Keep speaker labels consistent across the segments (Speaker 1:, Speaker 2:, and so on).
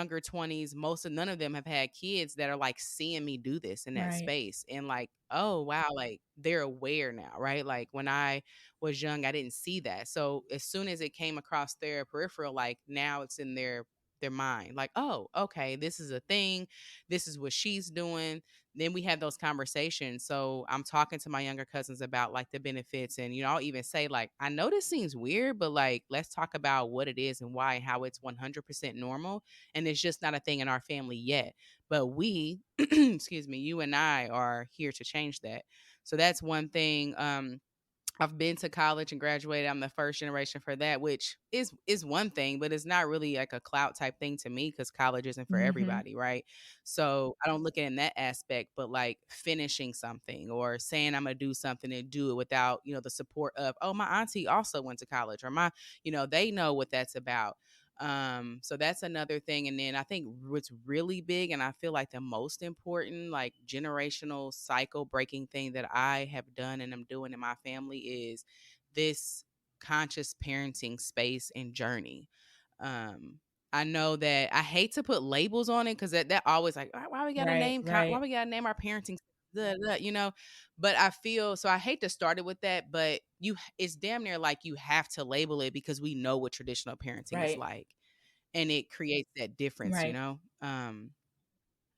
Speaker 1: younger 20s, none of them have had kids that are like seeing me do this in that
Speaker 2: Right.
Speaker 1: space and like, oh wow, like they're aware now, right? Like when I was young, I didn't see that. So as soon as it came across their peripheral, like now it's in their mind. Like, oh, okay, this is a thing. This is what she's doing. Then we have those conversations. So I'm talking to my younger cousins about like the benefits. And, I'll even say, like, I know this seems weird, but like, let's talk about what it is and why, and how it's 100% normal. And it's just not a thing in our family yet. But we, excuse me, you and I are here to change that. So that's one thing. I've been to college and graduated. I'm the first generation for that, which is one thing, but it's not really like a clout type thing to me because college isn't for
Speaker 2: Mhm.
Speaker 1: everybody, right? So I don't look at it in that aspect, but like finishing something or saying I'm gonna do something and do it without, the support of, oh, my auntie also went to college, or they know what that's about. So that's another thing. And then I think what's really big, and I feel like the most important, like generational cycle breaking thing that I have done and I'm doing in my family is this conscious parenting space and journey. Um, I know that I hate to put labels on it because that always like, why we gotta
Speaker 2: Right,
Speaker 1: name why
Speaker 2: right,
Speaker 1: we gotta name our parenting, but I feel so I hate to start it with that, but it's damn near like you have to label it because we know what traditional parenting is
Speaker 2: right,
Speaker 1: like, and it creates that difference.
Speaker 2: right,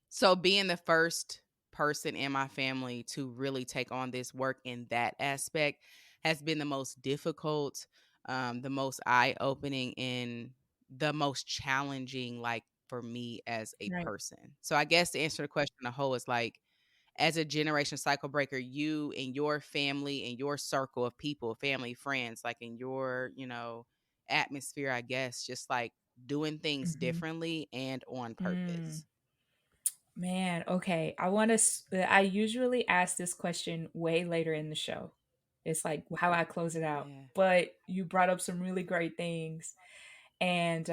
Speaker 1: So being the first person in my family to really take on this work in that aspect has been the most difficult, the most eye-opening, and the most challenging, like for me as a
Speaker 2: right,
Speaker 1: person. So I guess to answer the question the whole is like, as a generation cycle breaker, you and your family and your circle of people, family, friends, like in your, atmosphere, I guess, just like doing things
Speaker 2: mhm.
Speaker 1: differently and on
Speaker 2: Mm.
Speaker 1: purpose.
Speaker 2: Man, okay. I usually ask this question way later in the show. It's like how I close it out.
Speaker 1: Yeah.
Speaker 2: But you brought up some really great things. And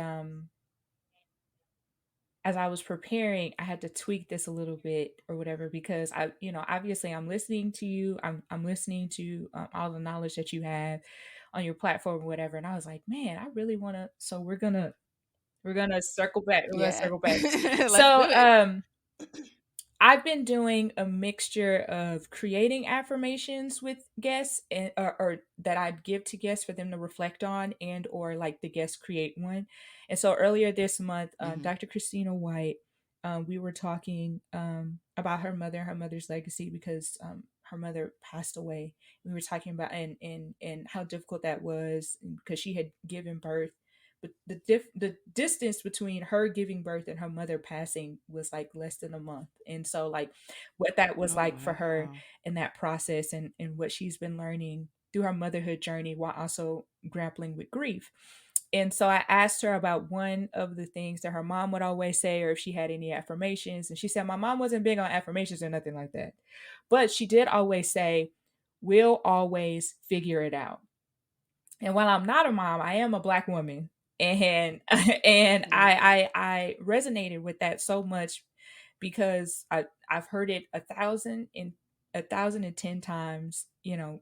Speaker 2: as I was preparing, I had to tweak this a little bit or whatever because obviously I'm listening to you. I'm listening to all the knowledge that you have on your platform or whatever. And I was like, man, I really want to. So we're gonna circle back. We're gonna
Speaker 1: Yeah.
Speaker 2: circle back.
Speaker 1: Let's
Speaker 2: So
Speaker 1: do it.
Speaker 2: I've been doing a mixture of creating affirmations with guests or that I'd give to guests for them to reflect on and or like the guests create one. And so earlier this month,
Speaker 1: Mhm.
Speaker 2: Dr. Christina White, we were talking about her mother's legacy because her mother passed away. We were talking about and how difficult that was because she had given birth, but the distance between her giving birth and her mother passing was like less than a month. And so like what that was
Speaker 1: Oh,
Speaker 2: like for her
Speaker 1: wow.
Speaker 2: in that process and what she's been learning through her motherhood journey while also grappling with grief. And so I asked her about one of the things that her mom would always say, or if she had any affirmations. And she said, my mom wasn't big on affirmations or nothing like that. But she did always say, we'll always figure it out. And while I'm not a mom, I am a Black woman, and and
Speaker 1: Yeah.
Speaker 2: I resonated with that so much because I've heard it 1,010 times,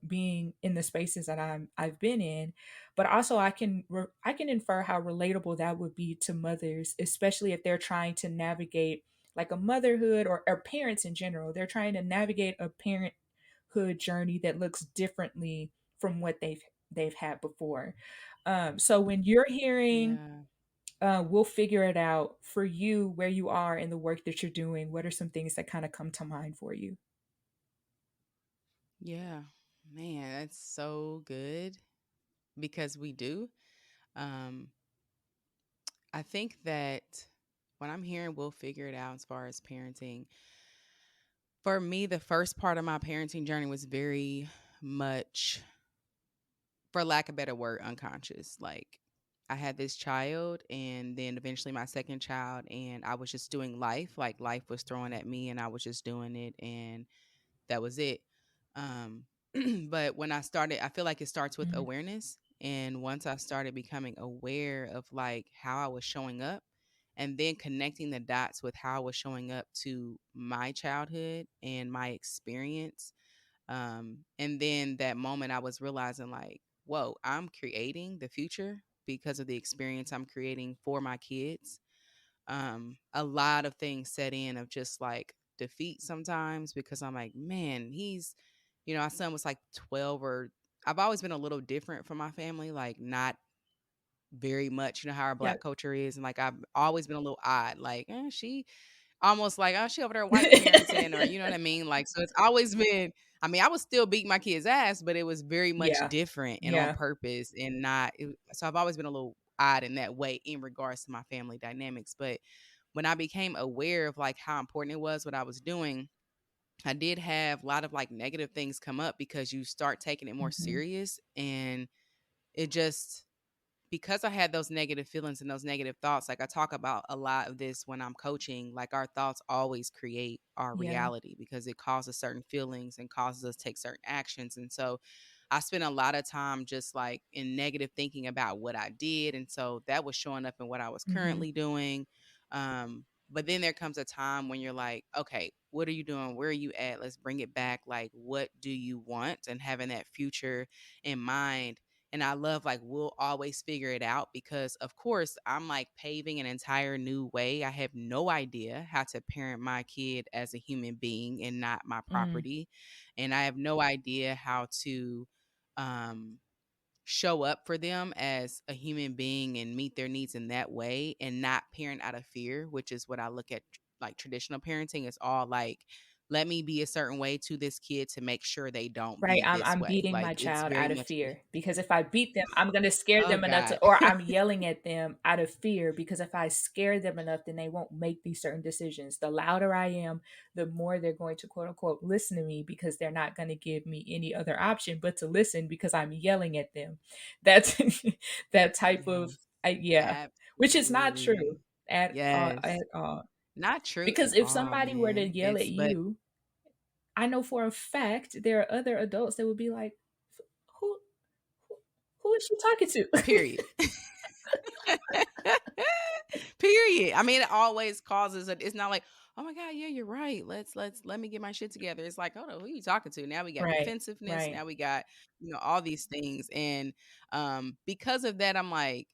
Speaker 2: being in the spaces that I've been in, but also I can infer how relatable that would be to mothers, especially if they're trying to navigate like a motherhood or parents in general. They're trying to navigate a parenthood journey that looks differently from what they've had before. So when you're hearing,
Speaker 1: Yeah.
Speaker 2: we'll figure it out for you where you are in the work that you're doing, what are some things that kind of come to mind for you?
Speaker 1: Yeah. Man, that's so good because we do. Um, I think that when I'm hearing we'll figure it out as far as parenting, for me, the first part of my parenting journey was very much, for lack of a better word, unconscious. Like I had this child and then eventually my second child, and I was just doing life. Like life was throwing at me and I was just doing it, and that was it. Um, but when I started, I feel like it starts with
Speaker 2: Mhm.
Speaker 1: awareness. And once I started becoming aware of like how I was showing up and then connecting the dots with how I was showing up to my childhood and my experience, and then that moment I was realizing like, whoa, I'm creating the future because of the experience I'm creating for my kids. a lot of things set in of just like defeat sometimes because I'm like, man, our son was like 12 or I've always been a little different from my family, like not very much, how our black
Speaker 2: Yep.
Speaker 1: culture is. And like, I've always been a little odd, like, she almost like, oh, she over there white parenting, or you know what I mean? Like, so it's always been, I mean, I was still beating my kid's ass, but it was very much
Speaker 2: Yeah.
Speaker 1: different and on
Speaker 2: Yeah.
Speaker 1: purpose and so I've always been a little odd in that way in regards to my family dynamics. But when I became aware of like how important it was what I was doing, I did have a lot of like negative things come up because you start taking it more
Speaker 2: Mhm.
Speaker 1: serious. And it just, because I had those negative feelings and those negative thoughts, like I talk about a lot of this when I'm coaching, like our thoughts always create our
Speaker 2: Yeah.
Speaker 1: reality because it causes certain feelings and causes us to take certain actions. And so I spent a lot of time just like in negative thinking about what I did. And so that was showing up in what I was
Speaker 2: Mhm.
Speaker 1: currently doing. But then there comes a time when you're like, okay, what are you doing? Where are you at? Let's bring it back. Like, what do you want? And having that future in mind. And I love like we'll always figure it out because of course I'm like paving an entire new way. I have no idea how to parent my kid as a human being and not my
Speaker 2: Mm.
Speaker 1: property. And I have no idea how to um show up for them as a human being and meet their needs in that way and not parent out of fear, which is what I look at like traditional parenting is all like, let me be a certain way to this kid to make sure they don't
Speaker 2: Right,
Speaker 1: be
Speaker 2: I'm
Speaker 1: this
Speaker 2: I'm
Speaker 1: way.
Speaker 2: beating my
Speaker 1: Like it's
Speaker 2: child
Speaker 1: very
Speaker 2: out of
Speaker 1: much
Speaker 2: fear, because if I beat them, I'm gonna scare
Speaker 1: oh
Speaker 2: them enough
Speaker 1: God.
Speaker 2: to, or I'm yelling at them out of fear, because if I scare them enough, then they won't make these certain decisions. The louder I am, the more they're going to, quote unquote, "listen to me," because they're not gonna give me any other option but to listen because I'm yelling at them. That's that type of
Speaker 1: Yes.
Speaker 2: yeah, which is not true
Speaker 1: Absolutely.
Speaker 2: at
Speaker 1: Yes.
Speaker 2: all.
Speaker 1: Not true at
Speaker 2: Because if
Speaker 1: all,
Speaker 2: somebody were to
Speaker 1: man.
Speaker 2: yell at
Speaker 1: It's but
Speaker 2: you, I know for a fact there are other adults that would be like, "Who who who is she talking to?"
Speaker 1: period. Period. I mean, it always causes it's not like, oh my God, yeah, you're right. Let me get my shit together. It's like, hold on, who you talking to? Now we got
Speaker 2: Right,
Speaker 1: defensiveness.
Speaker 2: right.
Speaker 1: Now we got, all these things. And because of that, I'm like,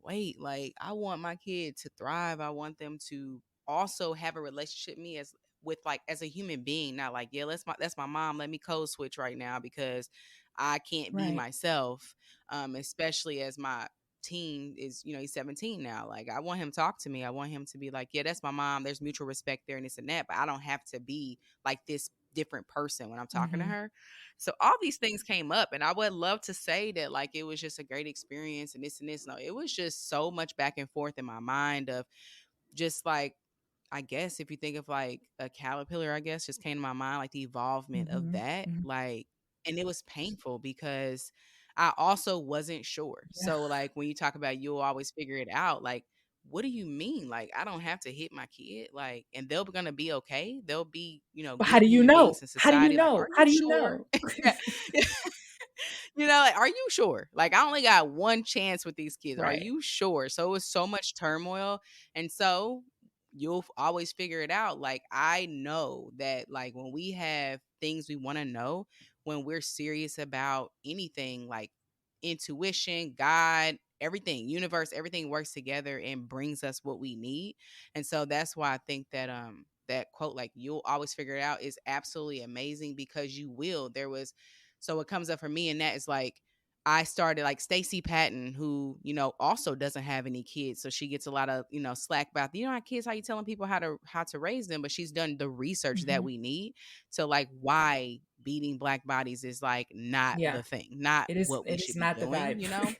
Speaker 1: wait, like I want my kid to thrive. I want them to also have a relationship with me as with like as a human being, not like, yeah, that's my mom. Let me code switch right now because I can't be
Speaker 2: Right.
Speaker 1: myself. Especially as my teen is, he's 17 now. Like I want him to talk to me. I want him to be like, yeah, that's my mom. There's mutual respect there and this and that, but I don't have to be like this different person when I'm talking to
Speaker 2: Mhm.
Speaker 1: her. So all these things came up and I would love to say that like it was just a great experience and this and this. No, it was just so much back and forth in my mind of just like I guess if you think of like a caterpillar, I guess just came to my mind, like the evolvement of
Speaker 2: Mhm.
Speaker 1: that.
Speaker 2: Mhm.
Speaker 1: Like, and it was painful because I also wasn't sure.
Speaker 2: Yeah.
Speaker 1: So, like, when you talk about you'll always figure it out, like, what do you mean? Like, I don't have to hit my kid, like, and they're gonna be okay. They'll be,
Speaker 2: But how
Speaker 1: good
Speaker 2: do you
Speaker 1: human beings
Speaker 2: know?
Speaker 1: in
Speaker 2: How do you
Speaker 1: society. Like,
Speaker 2: know?
Speaker 1: are
Speaker 2: How
Speaker 1: you
Speaker 2: do you
Speaker 1: sure?
Speaker 2: know?
Speaker 1: Like, are you sure? Like, I only got one chance with these kids. Are
Speaker 2: Right.
Speaker 1: you sure? So it was so much turmoil. And so you'll always figure it out. Like, I know that, like, when we have things we want to know, when we're serious about anything, like intuition, God, everything, universe, everything works together and brings us what we need. And so that's why I think that, that quote, like, you'll always figure it out, is absolutely amazing because you will. So what comes up for me in that is like I started like Stacey Patton, who, also doesn't have any kids. So she gets a lot of, slack about, how kids, how you telling people how to raise them, but she's done the research that
Speaker 2: Mhm.
Speaker 1: we need to like why beating black bodies is like not
Speaker 2: Yeah.
Speaker 1: the thing, not what we
Speaker 2: It is
Speaker 1: should be
Speaker 2: not the
Speaker 1: doing,
Speaker 2: vibe.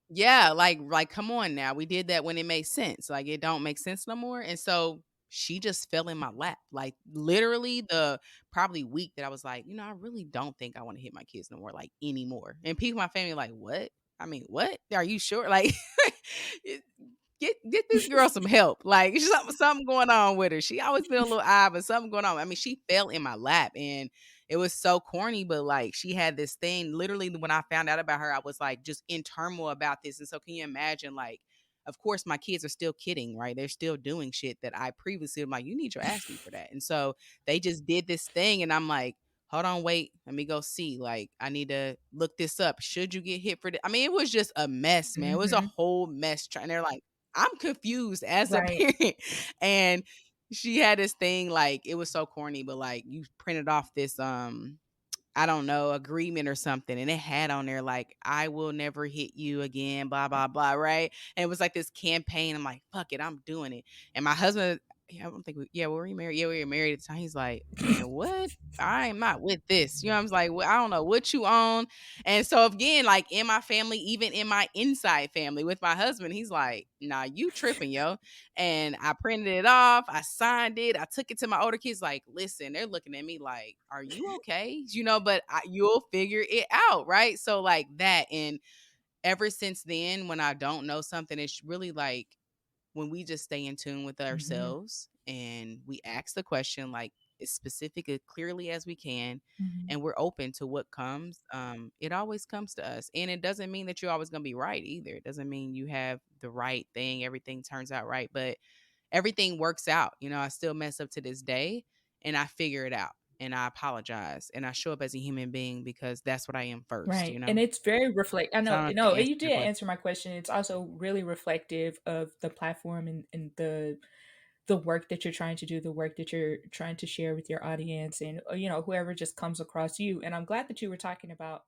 Speaker 1: Yeah, like come on now. We did that when it made sense. Like it don't make sense no more. And so she just fell in my lap. Like literally the probably week that I was like, I really don't think I want to hit my kids no more, like anymore. And people in my family like, what? I mean, what? Are you sure? Like it- get this girl some help. Like something going on with her. She always been a little odd, but something going on. I mean, she fell in my lap and it was so corny, but like she had this thing. Literally, when I found out about her, I was like just in turmoil about this. And so, can you imagine? Like, of course, my kids are still kidding, right? They're still doing shit that I previously am like, you need your ass beat for that. And so they just did this thing, and I'm like, hold on, wait, let me go see. Like, I need to look this up. Should you get hit for this? I mean, it was just a mess, man. It was a
Speaker 2: Mhm.
Speaker 1: whole mess. Trying, they're like, I'm confused as a
Speaker 2: Right.
Speaker 1: parent. And she had this thing, like, it was so corny, but like you printed off this I don't know, agreement or something, and it had on there like, "I will never hit you again, blah, blah, blah," right? And it was like this campaign. I'm like, "Fuck it, I'm doing it." And my husband, yeah, I don't think were we married? Yeah, we were married at the time. He's like, "Man, what? I am not with this." You know, I was like, "Well, I don't know what you own." And so again, like in my family, even in my inside family with my husband, he's like, "Nah, you tripping, yo." And I printed it off, I signed it, I took it to my older kids, like, listen, they're looking at me like, are you okay? You know, but you'll figure it out, right? So, like that. And ever since then, when I don't know something, it's really like when we just stay in tune with
Speaker 2: Hmm.
Speaker 1: ourselves and we ask the question like as specific as clearly as we can,
Speaker 2: Hmm.
Speaker 1: and we're open to what comes, it always comes to us. And it doesn't mean that you're always going to be right either. It doesn't mean you have the right thing, everything turns out right, but everything works out. You know, I still mess up to this day and I figure it out and I apologize and I show up as a human being because that's what I am first,
Speaker 2: Right.
Speaker 1: you
Speaker 2: And
Speaker 1: know?
Speaker 2: it's very reflect I
Speaker 1: So I
Speaker 2: know
Speaker 1: don't know if
Speaker 2: no,
Speaker 1: that answers
Speaker 2: you
Speaker 1: your
Speaker 2: did
Speaker 1: question.
Speaker 2: answer my question. It's also really reflective of the platform and the work that you're trying to do, the work that you're trying to share with your audience and whoever just comes across you. And I'm glad that you were talking about